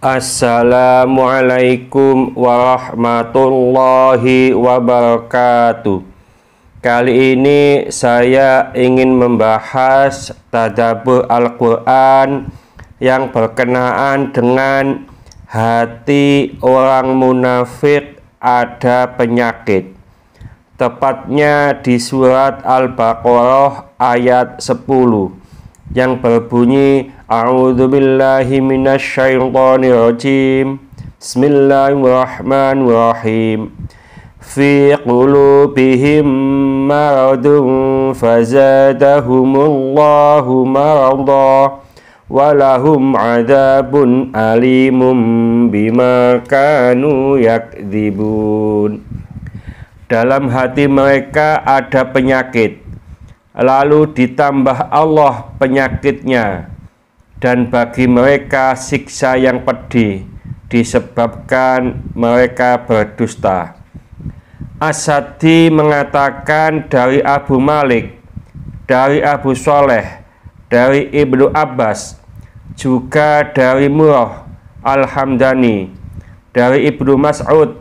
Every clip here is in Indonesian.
Assalamualaikum warahmatullahi wabarakatuh. Kali ini saya ingin membahas tadabbur Al-Quran yang berkenaan dengan hati orang munafik ada penyakit. Tepatnya di surat Al-Baqarah ayat 10 yang berbunyi A'udzubillahi minasyaitonirrajim. Bismillahirrahmanirrahim. Fi qulubihim maradun fazadahumullahu marada walahum adzabun alimum bima kanu yakdzibun. Dalam hati mereka ada penyakit, lalu ditambah Allah penyakitnya, dan bagi mereka siksa yang pedih disebabkan mereka berdusta. As-Sadi mengatakan dari Abu Malik, dari Abu Sholeh, dari Ibnu Abbas, juga dari Murrah Al-Hamdani, dari Ibnu Mas'ud,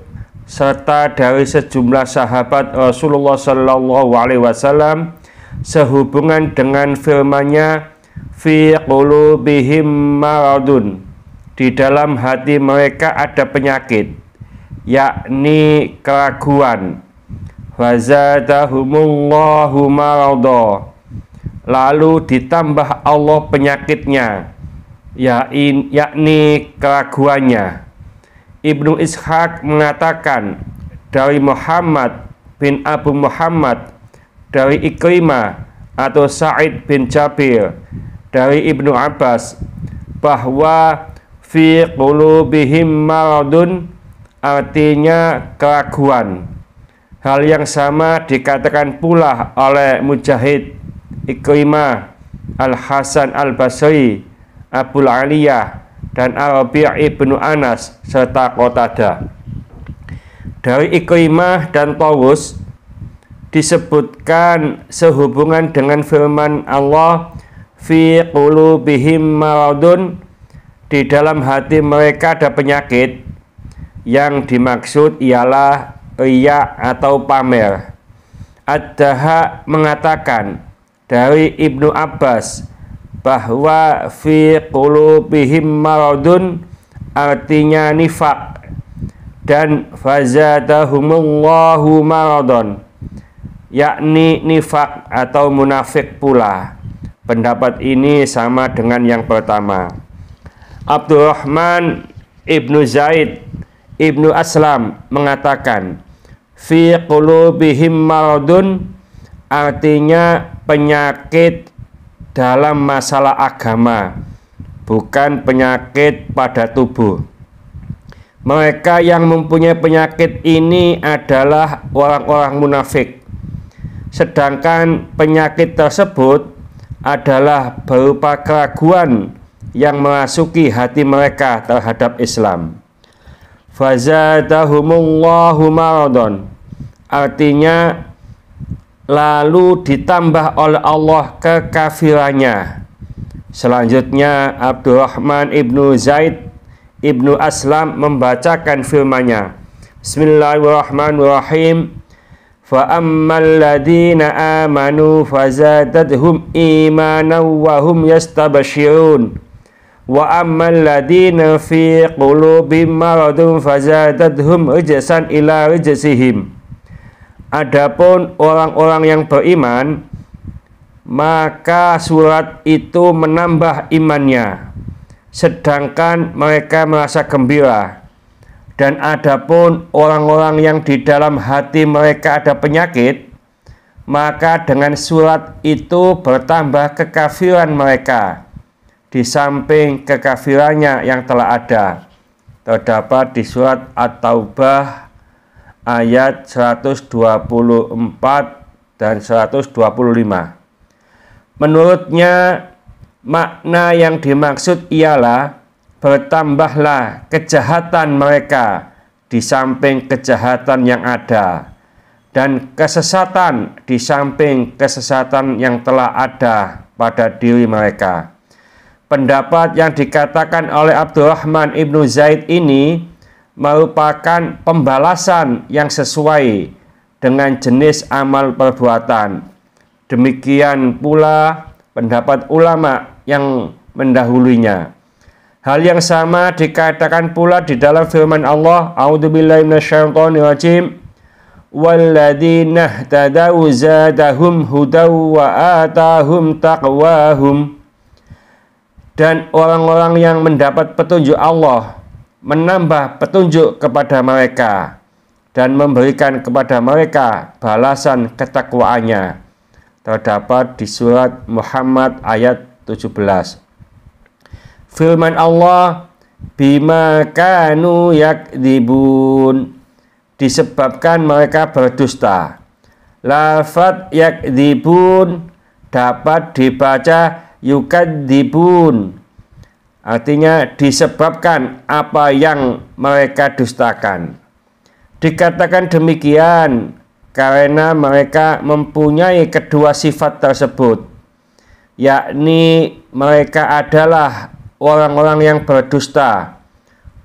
serta dari sejumlah sahabat Rasulullah SAW sehubungan dengan firman-Nya fi qulubihim maradun, di dalam hati mereka ada penyakit, yakni keraguan. Fazadahumullahu marada, lalu ditambah Allah penyakitnya, yakni keraguannya. Ibnu Ishaq mengatakan dari Muhammad bin Abu Muhammad, dari Ikrimah atau Sa'id bin Jabir, dari Ibnu Abbas, bahwa fi qulubihim maradun artinya keraguan. Hal yang sama dikatakan pula oleh Mujahid, Ikrimah, Al-Hasan Al-Basri, Abul Aliyah, dan Ar-Rabi' ibnu Anas, serta Qatadah. Dari Ikrimah dan Tawus disebutkan sehubungan dengan firman Allah fi qulubihim maradun, di dalam hati mereka ada penyakit. Yang dimaksud ialah riya atau pamer. Ad-Daha mengatakan dari Ibnu Abbas bahwa fi qulubihim maradun artinya nifak, dan fazadahumullahu maradun, yakni nifak atau munafik pula. Pendapat ini sama dengan yang pertama. Abdurrahman ibnu Zaid ibnu Aslam mengatakan fi qulubihim maradun artinya penyakit dalam masalah agama, bukan penyakit pada tubuh. Mereka yang mempunyai penyakit ini adalah orang-orang munafik, sedangkan penyakit tersebut adalah berupa keraguan yang memasuki hati mereka terhadap Islam. Fazadahumullahu maradun artinya lalu ditambah oleh Allah kekafirannya. Selanjutnya Abdurrahman ibnu Zaid ibnu Aslam membacakan firman-Nya. Bismillahirrahmanirrahim. Fa ammal ladina amanu fazadathum imanan wa hum yastabshirun. Wa ammal ladina fi qulubihim maradun fazadathum rijsan ila rijsihim. Adapun orang-orang yang beriman, maka surat itu menambah imannya, sedangkan mereka merasa gembira. Dan adapun orang-orang yang di dalam hati mereka ada penyakit, maka dengan surat itu bertambah kekafiran mereka, di samping kekafirannya yang telah ada. Terdapat di surat At-Taubah ayat 124 dan 125. Menurutnya, makna yang dimaksud ialah bertambahlah kejahatan mereka di samping kejahatan yang ada, dan kesesatan di samping kesesatan yang telah ada pada diri mereka. pendapat yang dikatakan oleh Abdurrahman ibnu Zaid ini merupakan pembalasan yang sesuai dengan jenis amal perbuatan. Demikian pula pendapat ulama yang mendahulunya. Hal yang sama dikatakan pula di dalam firman Allah, A'udzubillahi minasyaitonirrajim, walladzina ihtadaw zadahum hudaw wa atahum taqwahum. Dan orang-orang yang mendapat petunjuk Allah menambah petunjuk kepada mereka dan memberikan kepada mereka balasan ketakwaannya. Terdapat di surat Muhammad ayat 17. Firman Allah, bima kanu yakdzibun, disebabkan mereka berdusta. Lafaz yakdzibun dapat dibaca yukadzibun, artinya disebabkan apa yang mereka dustakan. Dikatakan demikian karena mereka mempunyai kedua sifat tersebut, yakni mereka adalah orang-orang yang berdusta,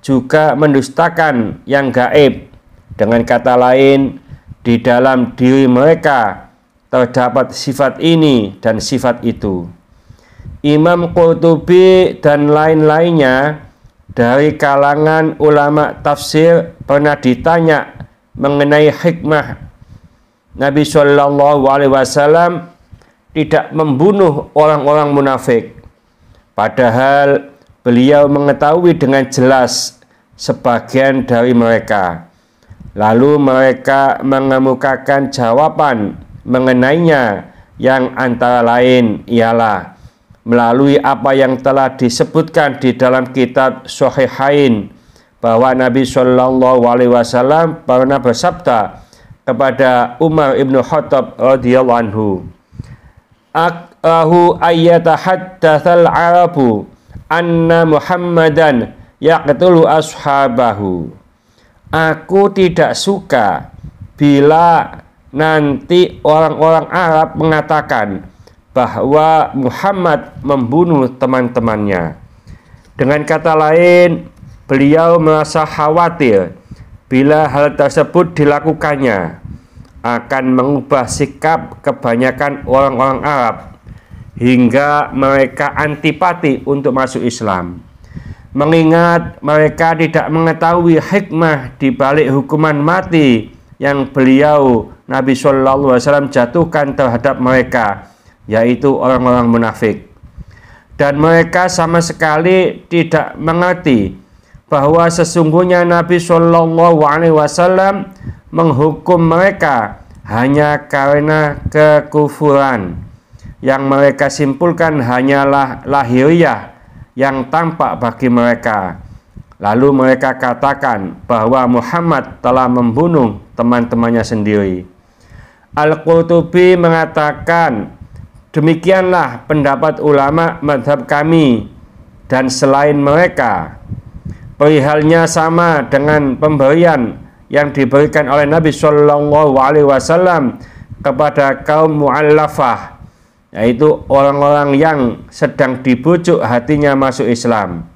juga mendustakan yang gaib. Dengan kata lain, di dalam diri mereka terdapat sifat ini dan sifat itu. Imam Qurtubi dan lain-lainnya dari kalangan ulama tafsir pernah ditanya mengenai hikmah Nabi Shallallahu Alaihi Wasallam tidak membunuh orang-orang munafik, padahal beliau mengetahui dengan jelas sebagian dari mereka. Lalu mereka mengemukakan jawaban mengenainya yang antara lain ialah melalui apa yang telah disebutkan di dalam kitab Sahihain bahwa Nabi Shallallahu Alaihi Wasallam pernah bersabda kepada Umar ibnu Khattab radhiyallahu anhu, "Akrahu ayyatahaddatsal Arabu anna Muhammadan yaqtulu ashabahu." Aku tidak suka bila nanti orang-orang Arab mengatakan bahwa Muhammad membunuh teman-temannya. Dengan kata lain, beliau merasa khawatir bila hal tersebut dilakukannya akan mengubah sikap kebanyakan orang-orang Arab hingga mereka antipati untuk masuk Islam. Mengingat mereka tidak mengetahui hikmah di balik hukuman mati yang beliau Nabi Shallallahu Alaihi Wasallam jatuhkan terhadap mereka, yaitu orang-orang munafik. Dan mereka sama sekali tidak mengerti bahwa sesungguhnya Nabi Shallallahu Alaihi Wasallam menghukum mereka hanya karena kekufuran. Yang mereka simpulkan hanyalah lahiriah yang tampak bagi mereka. Lalu mereka katakan bahwa Muhammad telah membunuh teman-temannya sendiri. Al-Qurtubi mengatakan, demikianlah pendapat ulama madhab kami dan selain mereka. Perihalnya sama dengan pemberian yang diberikan oleh Nabi Shallallahu Alaihi Wasallam kepada kaum mu'allafah, yaitu orang-orang yang sedang dibujuk hatinya masuk Islam.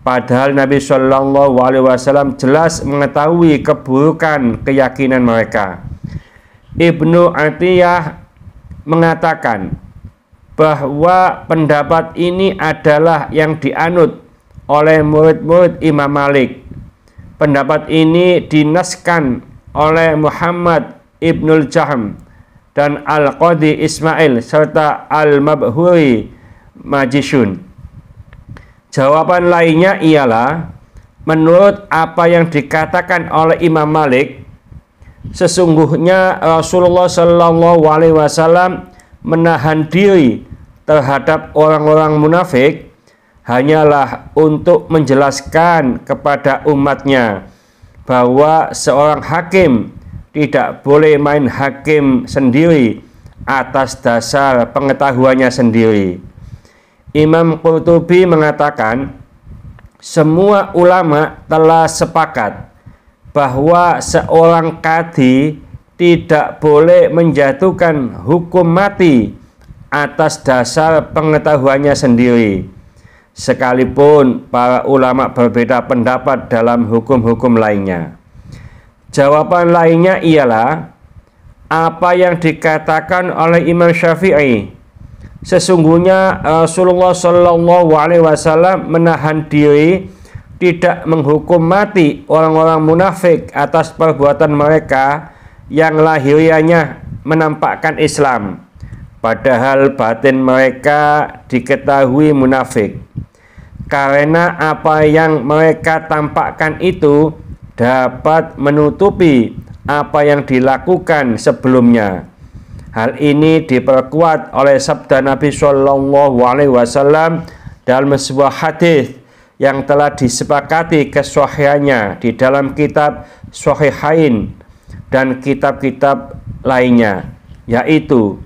Padahal Nabi Shallallahu Alaihi Wasallam jelas mengetahui keburukan keyakinan mereka. Ibnu Atiyah mengatakan bahwa pendapat ini adalah yang dianut oleh murid-murid Imam Malik. Pendapat ini dinaskan oleh Muhammad ibnul Jahm dan Al-Qadhi Ismail serta Al-Mabhuri Majishun. Jawaban lainnya ialah, menurut apa yang dikatakan oleh Imam Malik, sesungguhnya Rasulullah Shallallahu Alaihi Wasallam menahan diri terhadap orang-orang munafik hanyalah untuk menjelaskan kepada umatnya bahwa seorang hakim tidak boleh main hakim sendiri atas dasar pengetahuannya sendiri. Imam Qurtubi mengatakan, semua ulama telah sepakat bahwa seorang qadhi tidak boleh menjatuhkan hukum mati atas dasar pengetahuannya sendiri. sekalipun para ulama berbeda pendapat dalam hukum-hukum lainnya. Jawaban lainnya ialah apa yang dikatakan oleh Imam Syafi'i. Sesungguhnya Rasulullah Shallallahu Alaihi Wasallam menahan diri tidak menghukum mati orang-orang munafik atas perbuatan mereka yang lahiriahnya menampakkan Islam, padahal batin mereka diketahui munafik. Karena apa yang mereka tampakkan itu dapat menutupi apa yang dilakukan sebelumnya. Hal ini diperkuat oleh sabda Nabi Shallallahu Alaihi Wasallam dalam sebuah hadis yang telah disepakati kesahihannya di dalam kitab Shahihain dan kitab-kitab lainnya, yaitu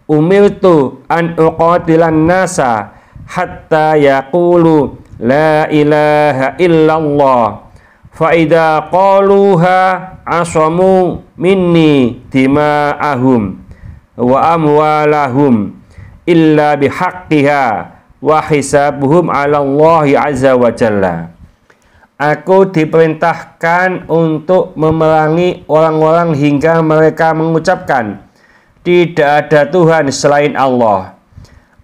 umirtu an uqatilan nasa hatta yaqulu la ilaha illallah fa idza qaluha asamu minni dima'ahum wa amwalahum illa bihaqqiha wa hisabuhum 'ala Allah azza wa jalla. Aku diperintahkan untuk memerangi orang-orang hingga mereka mengucapkan tidak ada Tuhan selain Allah.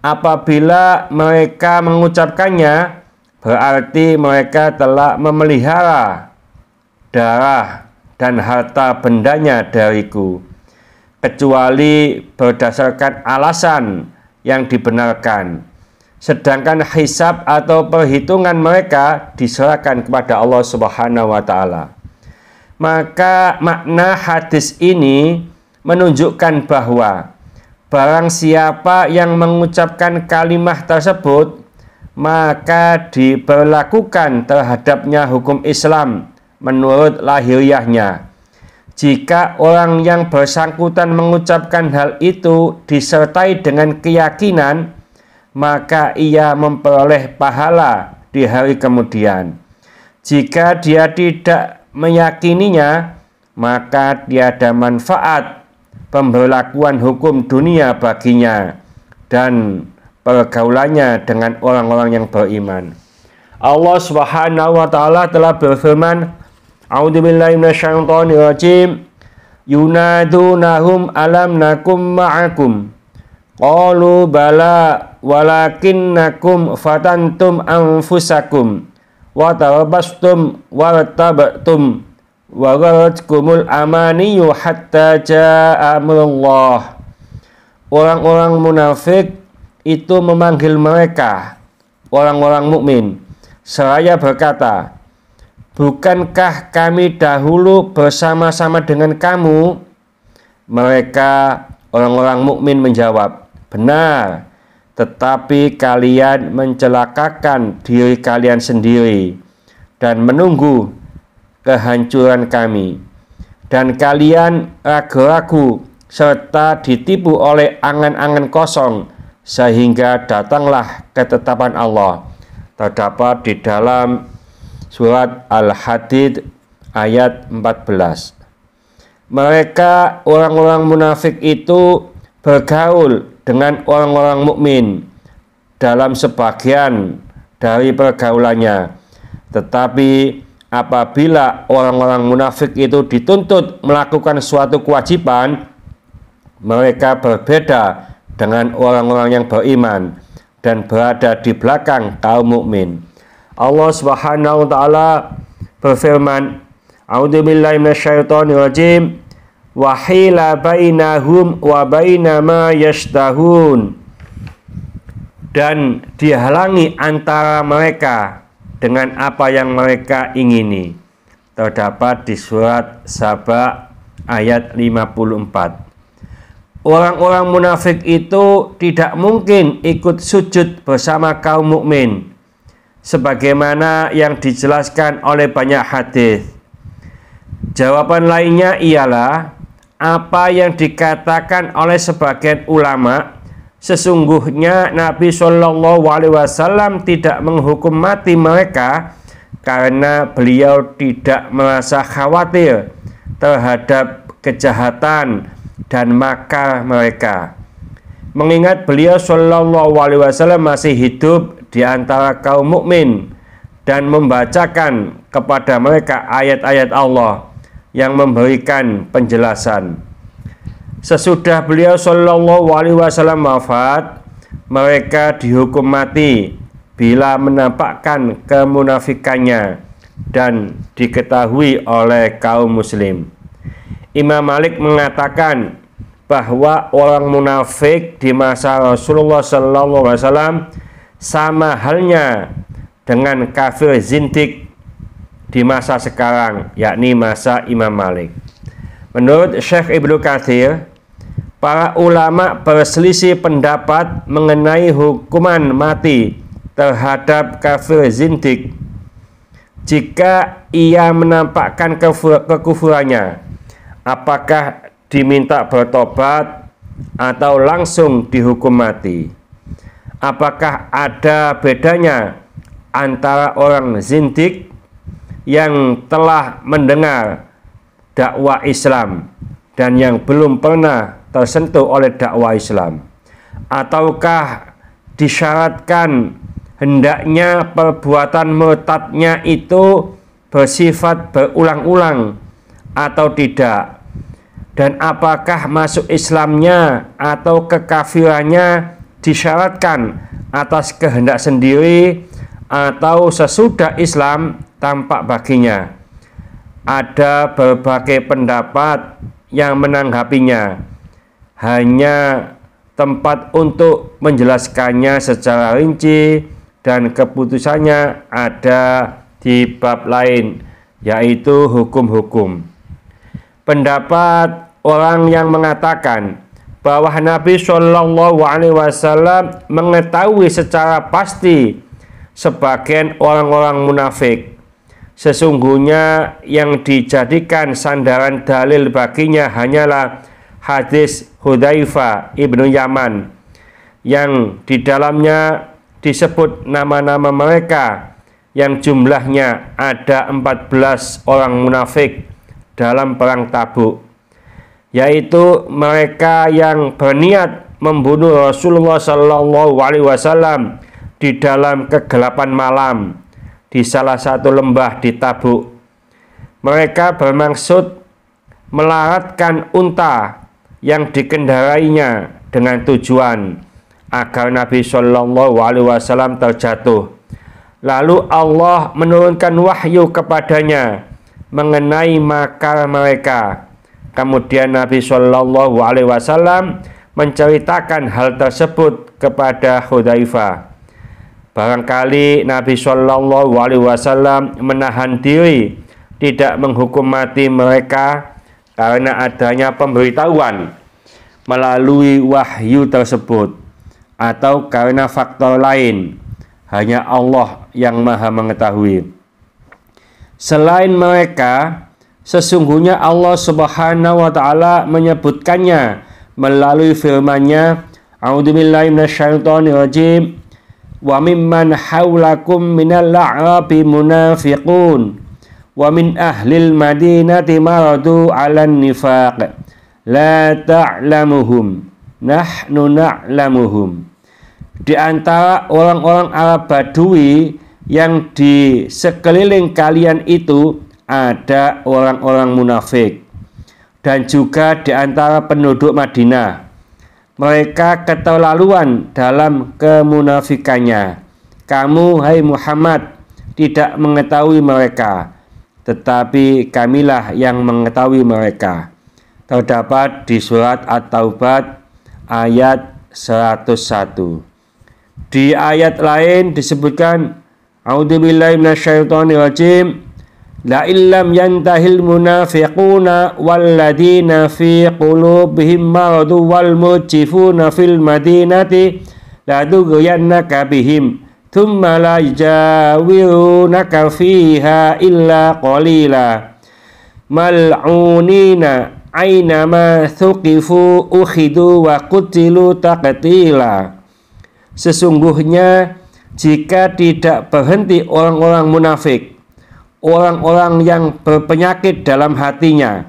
Apabila mereka mengucapkannya, berarti mereka telah memelihara darah dan harta bendanya dariku, kecuali berdasarkan alasan yang dibenarkan. Sedangkan hisab atau perhitungan mereka diserahkan kepada Allah Subhanahu wa Ta'ala. Maka makna hadis ini menunjukkan bahwa barang siapa yang mengucapkan kalimat tersebut, maka diberlakukan terhadapnya hukum Islam menurut lahiriahnya. Jika orang yang bersangkutan mengucapkan hal itu disertai dengan keyakinan, maka ia memperoleh pahala di hari kemudian. Jika dia tidak meyakininya, maka tiada manfaat pemberlakuan hukum dunia baginya dan pergaulannya dengan orang-orang yang beriman. Allah Subhanahu wa Ta'ala telah berfirman, A'udzubillahi minasyaitonirrajim, yunadunahum alam nakum ma'akum qalu bala walakinnakum fatantum anfusakum wa tarabastum wartabtum wa gharatkumul amaniyu hatta jaa amrullah. Orang-orang munafik itu memanggil mereka, orang-orang mukmin, seraya berkata, bukankah kami dahulu bersama-sama dengan kamu? Mereka, orang-orang mukmin menjawab, benar, tetapi kalian mencelakakan diri kalian sendiri dan menunggu kehancuran kami, dan kalian ragu-ragu serta ditipu oleh angan-angan kosong sehingga datanglah ketetapan Allah. Terdapat di dalam surat Al-Hadid ayat 14. Mereka, orang-orang munafik itu bergaul dengan orang-orang mukmin dalam sebagian dari pergaulannya, tetapi apabila orang-orang munafik itu dituntut melakukan suatu kewajiban, mereka berbeda dengan orang-orang yang beriman dan berada di belakang kaum mukmin. Allah Subhanahu wa Ta'ala berfirman, A'udzubillahi minasyaitonirrajim, wa hila bainahum wa baina ma yashtahun, dan dihalangi antara mereka dengan apa yang mereka ingini. Terdapat di surat Saba ayat 54. Orang-orang munafik itu tidak mungkin ikut sujud bersama kaum mukmin, sebagaimana yang dijelaskan oleh banyak hadis. Jawaban lainnya ialah apa yang dikatakan oleh sebagian ulama, sesungguhnya Nabi Shallallahu Alaihi Wasallam tidak menghukum mati mereka karena beliau tidak merasa khawatir terhadap kejahatan dan makar mereka. Mengingat beliau Shallallahu Alaihi Wasallam masih hidup di antara kaum mukmin dan membacakan kepada mereka ayat-ayat Allah yang memberikan penjelasan. Sesudah beliau Shallallahu Alaihi Wasallam wafat, mereka dihukum mati bila menampakkan kemunafikannya dan diketahui oleh kaum muslim. Imam Malik mengatakan bahwa orang munafik di masa Rasulullah Shallallahu Alaihi Wasallam sama halnya dengan kafir zindik di masa sekarang, yakni masa Imam Malik. Menurut Syekh Ibnu Katsir, para ulama berselisih pendapat mengenai hukuman mati terhadap kafir zindik jika ia menampakkan kekufurannya. Apakah diminta bertobat atau langsung dihukum mati? Apakah ada bedanya antara orang zindik yang telah mendengar dakwah Islam dan yang belum pernah tersentuh oleh dakwah Islam? Ataukah disyaratkan hendaknya perbuatan murtadnya itu bersifat berulang-ulang atau tidak? Dan apakah masuk Islamnya atau kekafirannya disyaratkan atas kehendak sendiri atau sesudah Islam tampak baginya? Ada berbagai pendapat yang menanggapinya. Hanya tempat untuk menjelaskannya secara rinci dan keputusannya ada di bab lain, yaitu hukum-hukum. Pendapat orang yang mengatakan bahwa Nabi Shallallahu Alaihi Wasallam mengetahui secara pasti sebagian orang-orang munafik. Sesungguhnya yang dijadikan sandaran dalil baginya hanyalah hadis Hudzaifah ibnu Yaman yang di dalamnya disebut nama-nama mereka yang jumlahnya ada 14 orang munafik dalam perang Tabuk, yaitu mereka yang berniat membunuh Rasulullah Shallallahu Alaihi Wasallam di dalam kegelapan malam di salah satu lembah di Tabuk. Mereka bermaksud melaratkan unta yang dikendarainya dengan tujuan agar Nabi Shallallahu Alaihi Wasallam terjatuh. Lalu Allah menurunkan wahyu kepadanya mengenai makar mereka. Kemudian Nabi Shallallahu Alaihi Wasallam menceritakan hal tersebut kepada Hudzaifah. Barangkali Nabi Shallallahu Alaihi Wasallam menahan diri tidak menghukum mati mereka karena adanya pemberitahuan melalui wahyu tersebut, atau karena faktor lain. Hanya Allah yang Maha mengetahui. Selain mereka, sesungguhnya Allah Subhanahu wa taala menyebutkannya melalui firman-Nya, A'udzubillahi minasyaitonirrajim, wa mimman haulakum minal a'rabi munafiqun wa min ahlil madinati maradu 'alan nifaq la ta'lamuhum nahnu na'lamuhum. Di antara orang-orang Arab Badui yang di sekeliling kalian itu ada orang-orang munafik, dan juga di antara penduduk Madinah. Mereka keterlaluan dalam kemunafikannya. Kamu, hai Muhammad, tidak mengetahui mereka, tetapi kamilah yang mengetahui mereka. Terdapat di surat At-Taubah ayat 101. Di ayat lain disebutkan, A'udzubillahi minasyaitonirrajim, la illam yantahil munafiquna walladina fi qulubihim maradu wal mujifuna fil madinati la tughyannaka bihim thumma la yajawirunaka fiha illa qalila mal'unina aynama thuqifu ukhidu wa qutilu taqtila. Sesungguhnya jika tidak berhenti orang-orang munafik, orang-orang yang berpenyakit dalam hatinya,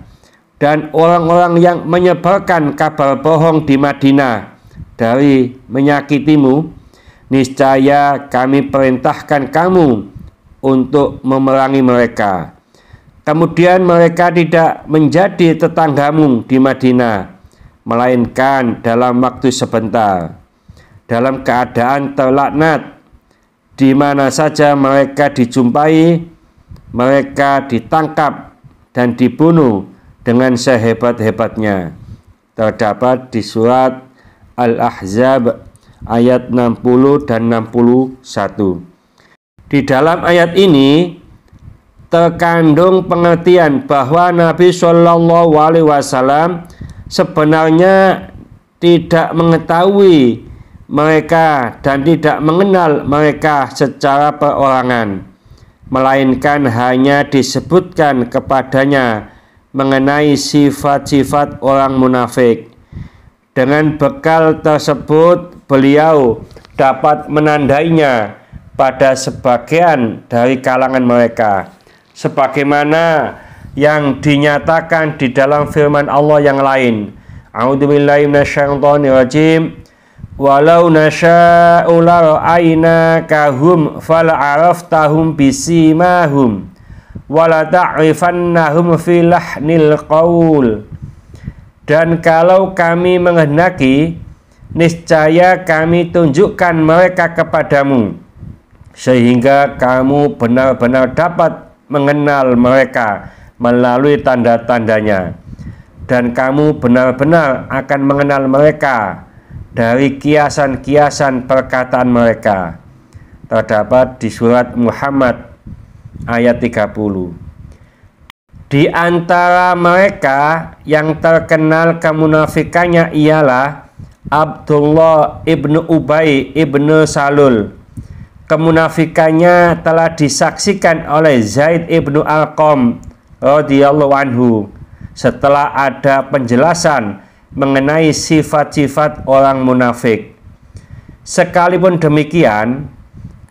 dan orang-orang yang menyebarkan kabar bohong di Madinah dari menyakitimu, niscaya kami perintahkan kamu untuk memerangi mereka. Kemudian mereka tidak menjadi tetanggamu di Madinah, melainkan dalam waktu sebentar, dalam keadaan terlaknat. Di mana saja mereka dijumpai, mereka ditangkap dan dibunuh dengan sehebat-hebatnya. Terdapat di surat Al-Ahzab ayat 60 dan 61. Di dalam ayat ini terkandung pengertian bahwa Nabi Shallallahu Alaihi Wasallam sebenarnya tidak mengetahui mereka dan tidak mengenal mereka secara perorangan, melainkan hanya disebutkan kepadanya mengenai sifat-sifat orang munafik. Dengan bekal tersebut beliau dapat menandainya pada sebagian dari kalangan mereka, sebagaimana yang dinyatakan di dalam firman Allah yang lain. A'udzubillahi minasyaitonirrajim. Walau nasya'u lara'ainakahum fala'araftahum bisimahum wala ta'rifannahum fi lahnil qaul. Dan kalau kami menghendaki, niscaya kami tunjukkan mereka kepadamu, sehingga kamu benar-benar dapat mengenal mereka melalui tanda-tandanya, dan kamu benar-benar akan mengenal mereka dari kiasan-kiasan perkataan mereka. Terdapat di surat Muhammad ayat 30. Di antara mereka yang terkenal kemunafikannya ialah Abdullah ibnu Ubay ibnu Salul. Kemunafikannya telah disaksikan oleh Zaid ibnu Arqam radhiyallahu anhu setelah ada penjelasan mengenai sifat-sifat orang munafik. Sekalipun demikian,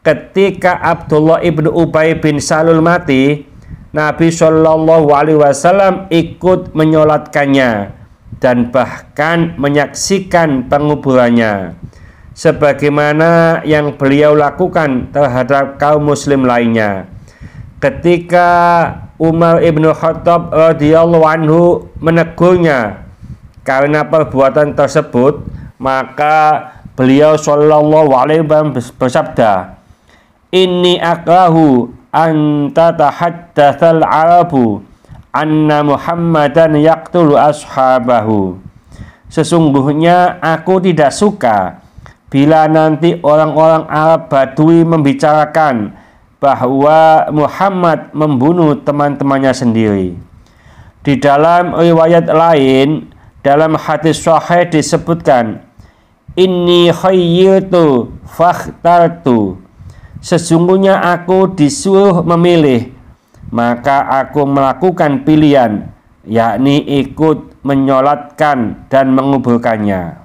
ketika Abdullah ibnu Ubay bin Salul mati, Nabi Shallallahu Alaihi Wasallam ikut menyolatkannya dan bahkan menyaksikan penguburannya, sebagaimana yang beliau lakukan terhadap kaum muslim lainnya. Ketika Umar ibnu Khattab radhiyallahu anhu menegurnya karena perbuatan tersebut, maka beliau Shallallahu Alaihi Wasallam bersabda, "Inni akrahu an tatahaddatsal arabu anna Muhammadan yaqtulu ashabahu." Sesungguhnya aku tidak suka bila nanti orang-orang Arab Badui membicarakan bahwa Muhammad membunuh teman-temannya sendiri. Di dalam riwayat lain, dalam hadis sahih disebutkan, "Inni khayyirtu fakhtartu." Sesungguhnya aku disuruh memilih, maka aku melakukan pilihan, yakni ikut menyolatkan dan menguburkannya.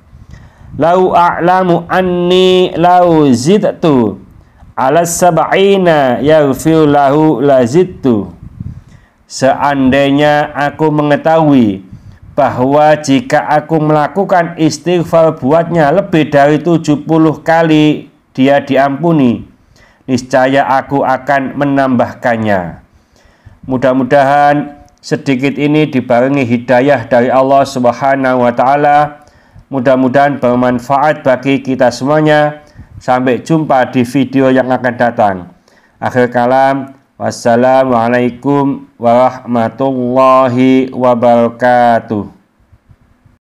Lau a'lamu anni lau zidtu ala sab'ina yaghfir lahu lazidtu. Seandainya aku mengetahui bahwa jika aku melakukan istighfar buatnya lebih dari 70 kali dia diampuni, niscaya aku akan menambahkannya. Mudah-mudahan sedikit ini dibarengi hidayah dari Allah Subhanahu wa Ta'ala. Mudah-mudahan bermanfaat bagi kita semuanya. Sampai jumpa di video yang akan datang. Akhir kalam, wassalamualaikum warahmatullahi wabarakatuh.